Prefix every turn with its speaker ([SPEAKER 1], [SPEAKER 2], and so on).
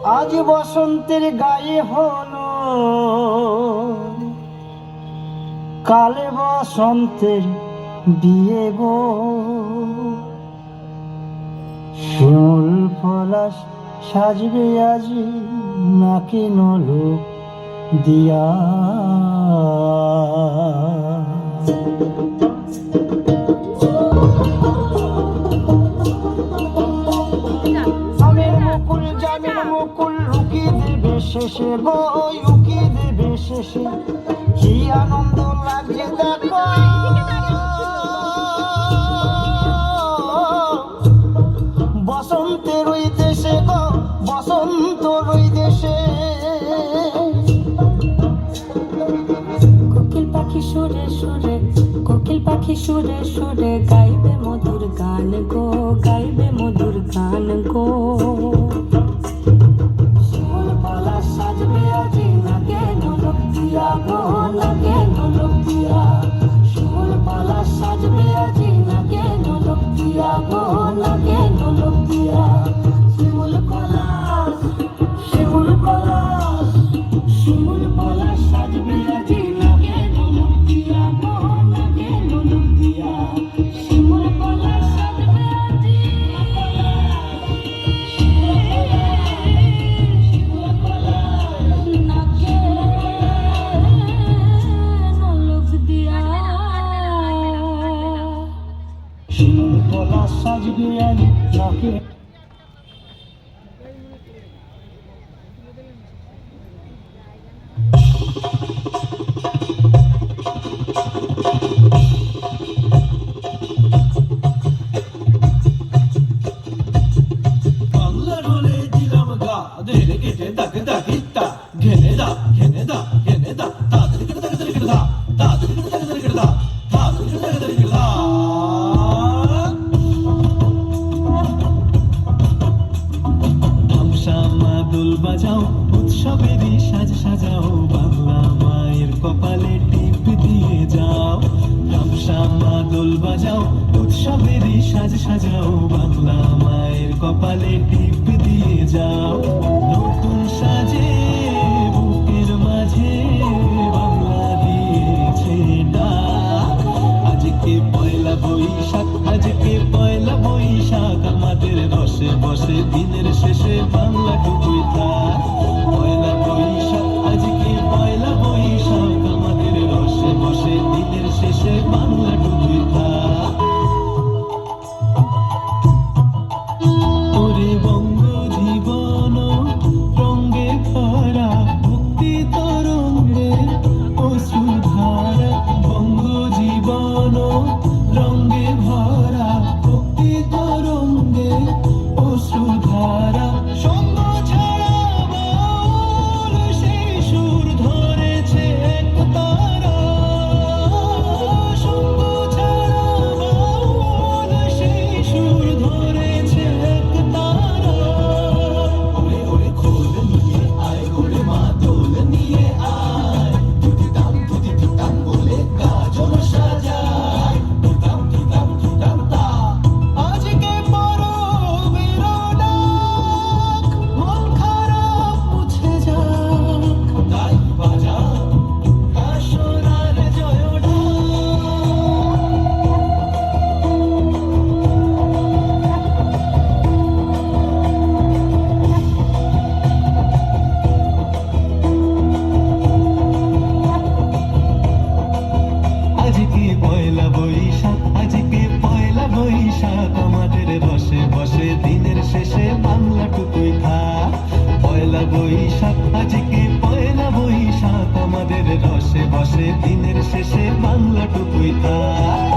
[SPEAKER 1] আজ বসন্তের গায়ে হলো, কালে বসন্তের বিয়ে গো। শিমুল পলাশ সাজবে আজি নাকি নলক দিয়া। আমের মুকুল জামের মুকুল লুকিয়ে দেবে শেষে গো, লুকিয়ে দেবে শেষে। কি আনন্দ লাগে দেখো, বসন্তের ওই দেশে গো, বসন্তর ওই দেশে।
[SPEAKER 2] কোকিল পাখি সুরে সুরে, কোকিল পাখি সুরে সুরে গাইবে মধুর গান গো, গাইবে মধুর গান গো। শিমুল পলাশ সাজবে আজি নাগে নলক দিয়া গো, নাগে নলক দিয়া। শিমুল পলাশ সাজবে আজি নাগে নলক দিয়া গো, নাগে নলক দিয়া। শিমুল পলাশ, শিমুল পলাশ, শিমুল পলাশ সাজবে আজি নাগে নলক দিয়া গো, নাগে নলক দিয়া। শিমুল পলাশ সাজবে আজি, শিমুল পলাশ নাগে নলক দিয়া।
[SPEAKER 1] শিমুল পলাশ সাজবে আজি নাকি।
[SPEAKER 3] দোল বাজাও উৎসবেরই সাজ সাজাও, বাংলা মায়ের কপালে টিপ দিয়ে যাও। ধামসামা দোল বাজাও উৎসবেরই সাজ সাজাও, বাংলা মায়ের কপালে টিপ দিয়ে যাও। নতুন সাজে বুকের মাঝে বাংলা দিয়েছে ডাক। আজকে পয়লা বৈশাখ, আজকে পয়লা বৈশাখ, আমাদের রসে বসে দিনের শেষে বাংলা টুকুই থাক। পয়লা বৈশাখ, আজকে পয়লা বৈশাখ, আমাদের রসে বসে দিনের শেষে বাংলা টুকুই থাক। ওরে বঙ্গ জীবন রঙ্গে ভরা, ভক্তি তরঙ্গে অশ্রুধারা। বঙ্গ জীবন রঙ্গে ভরা, ভক্তি তরঙ্গে অশ্রুধারা। সঙ্গ ছাড়া বাউল সেই সুর ধরেছে এক তারা। সঙ্গ ছাড়া বাউল সেই সুর ধরেছে এক তারা। ওরে ওরে খোল নিয়ে আয়, ওরে মা দোল নিয়ে আয়। ধুতিতাম ধুতিতাম বলে গাজন সাজায়, ধুতাম ধুতাম ধুতাম তা। আজকে পরবের ডাক, মন খারাপ মুছে যাক। তাই বাজা কাশরার জয় ঢাক। আজকে পয়লা বৈশাখ, আজকে পয়লা বৈশাখ, আমাদের রসে বসে দিনের শেষে বাংলা টুকুই থাক। পয়লা বৈশাখ, আজকে পয়লা বৈশাখ, আমাদের রসে বসে দিনের শেষে বাংলা টুকুই থাক।